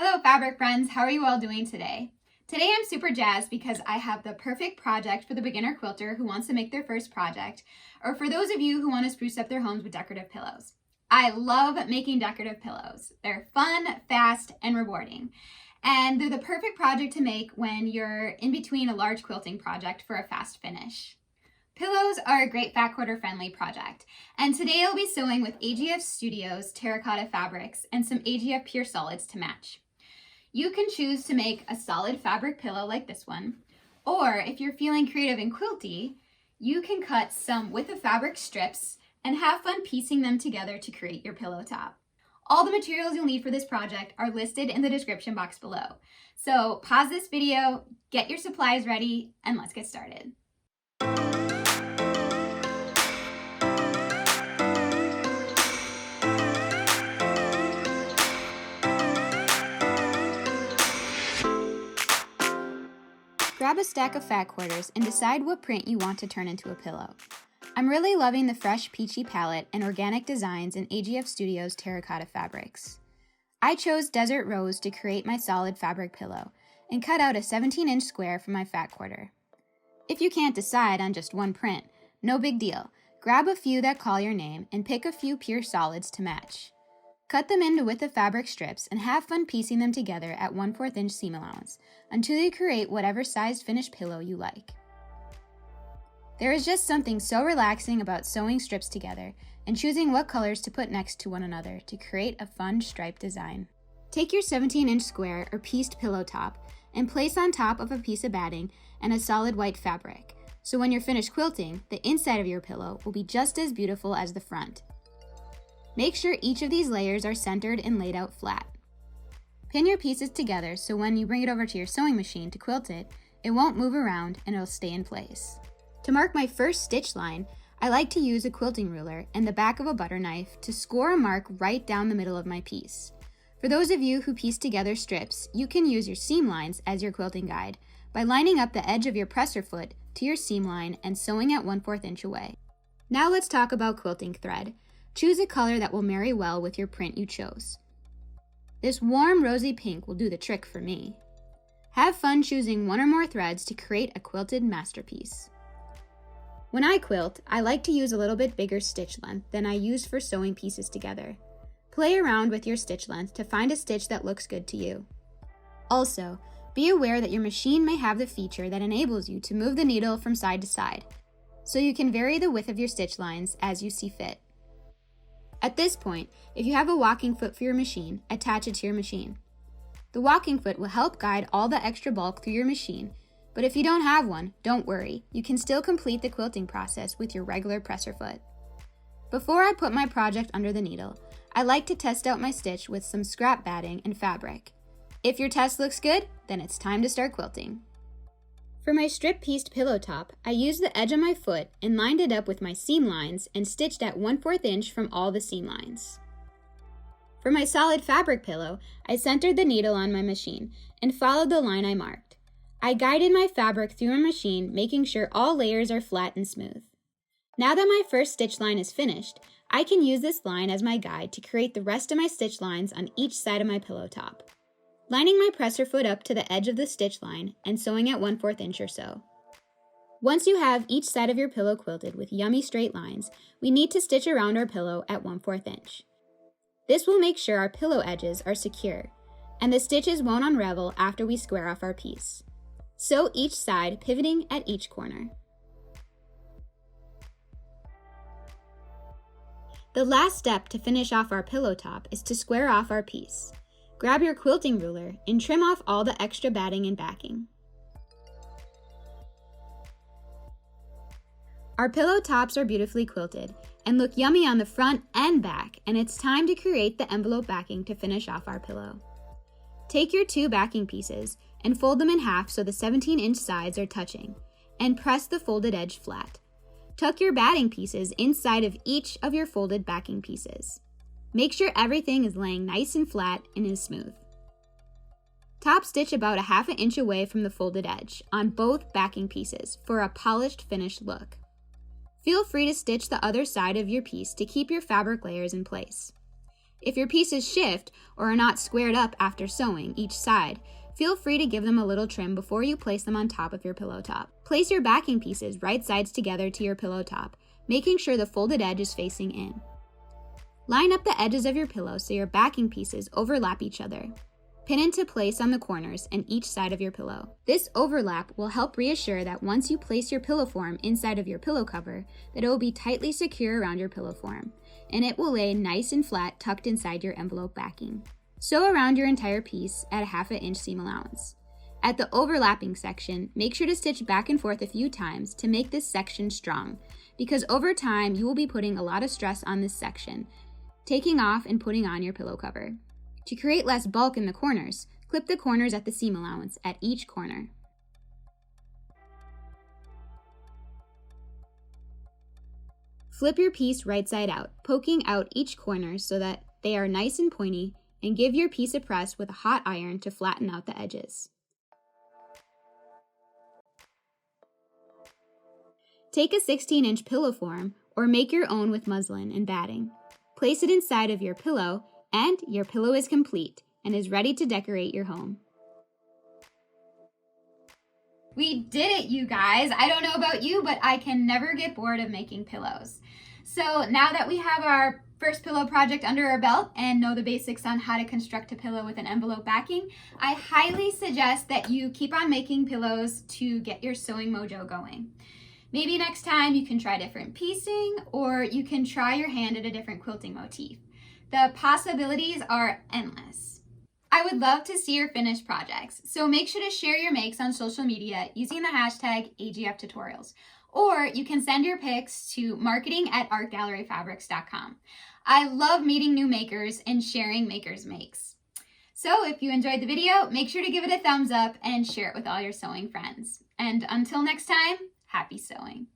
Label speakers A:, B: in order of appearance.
A: Hello fabric friends, how are you all doing today? Today I'm super jazzed because I have the perfect project for the beginner quilter who wants to make their first project, or for those of you who want to spruce up their homes with decorative pillows. I love making decorative pillows. They're fun, fast, and rewarding. And they're the perfect project to make when you're in between a large quilting project for a fast finish. Pillows are a great fat quarter friendly project, and today I'll be sewing with AGF Studio's terracotta fabrics and some AGF Pure Solids to match. You can choose to make a solid fabric pillow like this one, or if you're feeling creative and quilty, you can cut some width of fabric strips and have fun piecing them together to create your pillow top. All the materials you'll need for this project are listed in the description box below. So pause this video, get your supplies ready, and let's get started. Grab a stack of fat quarters and decide what print you want to turn into a pillow. I'm really loving the fresh peachy palette and organic designs in AGF Studio's terracotta fabrics. I chose Desert Rose to create my solid fabric pillow and cut out a 17-inch square for my fat quarter. If you can't decide on just one print, no big deal. Grab a few that call your name and pick a few pure solids to match. Cut them into width of fabric strips and have fun piecing them together at 1/4 inch seam allowance until you create whatever sized finished pillow you like. There is just something so relaxing about sewing strips together and choosing what colors to put next to one another to create a fun striped design. Take your 17-inch square or pieced pillow top and place on top of a piece of batting and a solid white fabric, so when you're finished quilting, the inside of your pillow will be just as beautiful as the front. Make sure each of these layers are centered and laid out flat. Pin your pieces together so when you bring it over to your sewing machine to quilt it, it won't move around and it'll stay in place. To mark my first stitch line, I like to use a quilting ruler and the back of a butter knife to score a mark right down the middle of my piece. For those of you who piece together strips, you can use your seam lines as your quilting guide by lining up the edge of your presser foot to your seam line and sewing at 1/4 inch away. Now let's talk about quilting thread. Choose a color that will marry well with your print you chose. This warm rosy pink will do the trick for me. Have fun choosing one or more threads to create a quilted masterpiece. When I quilt, I like to use a little bit bigger stitch length than I use for sewing pieces together. Play around with your stitch length to find a stitch that looks good to you. Also, be aware that your machine may have the feature that enables you to move the needle from side to side, so you can vary the width of your stitch lines as you see fit. At this point, if you have a walking foot for your machine, attach it to your machine. The walking foot will help guide all the extra bulk through your machine, but if you don't have one, don't worry. You can still complete the quilting process with your regular presser foot. Before I put my project under the needle, I like to test out my stitch with some scrap batting and fabric. If your test looks good, then it's time to start quilting. For my strip pieced pillow top, I used the edge of my foot and lined it up with my seam lines and stitched at 1/4 inch from all the seam lines. For my solid fabric pillow, I centered the needle on my machine and followed the line I marked. I guided my fabric through my machine, making sure all layers are flat and smooth. Now that my first stitch line is finished, I can use this line as my guide to create the rest of my stitch lines on each side of my pillow top. Lining my presser foot up to the edge of the stitch line and sewing at 1/4 inch or so. Once you have each side of your pillow quilted with yummy straight lines, we need to stitch around our pillow at 1/4 inch. This will make sure our pillow edges are secure, and the stitches won't unravel after we square off our piece. Sew each side, pivoting at each corner. The last step to finish off our pillow top is to square off our piece. Grab your quilting ruler and trim off all the extra batting and backing. Our pillow tops are beautifully quilted and look yummy on the front and back, and it's time to create the envelope backing to finish off our pillow. Take your two backing pieces and fold them in half so the 17-inch sides are touching, and press the folded edge flat. Tuck your batting pieces inside of each of your folded backing pieces. Make sure everything is laying nice and flat and is smooth. Top stitch about 1/2 inch away from the folded edge on both backing pieces for a polished finished look. Feel free to stitch the other side of your piece to keep your fabric layers in place. If your pieces shift or are not squared up after sewing each side, feel free to give them a little trim before you place them on top of your pillow top. Place your backing pieces right sides together to your pillow top, making sure the folded edge is facing in. Line up the edges of your pillow so your backing pieces overlap each other. Pin into place on the corners and each side of your pillow. This overlap will help reassure that once you place your pillow form inside of your pillow cover, that it will be tightly secure around your pillow form, and it will lay nice and flat tucked inside your envelope backing. Sew around your entire piece at a 1/2 inch seam allowance. At the overlapping section, make sure to stitch back and forth a few times to make this section strong, because over time you will be putting a lot of stress on this section, taking off and putting on your pillow cover. To create less bulk in the corners, clip the corners at the seam allowance at each corner. Flip your piece right side out, poking out each corner so that they are nice and pointy, and give your piece a press with a hot iron to flatten out the edges. Take a 16-inch pillow form or make your own with muslin and batting. Place it inside of your pillow, and your pillow is complete and is ready to decorate your home. We did it, you guys. I don't know about you, but I can never get bored of making pillows. So now that we have our first pillow project under our belt and know the basics on how to construct a pillow with an envelope backing, I highly suggest that you keep on making pillows to get your sewing mojo going. Maybe next time you can try different piecing, or you can try your hand at a different quilting motif. The possibilities are endless. I would love to see your finished projects, so make sure to share your makes on social media using the hashtag AGF Tutorials, or you can send your pics to marketing@artgalleryfabrics.com. I love meeting new makers and sharing makers' makes. So if you enjoyed the video, make sure to give it a thumbs up and share it with all your sewing friends. And until next time, happy sewing.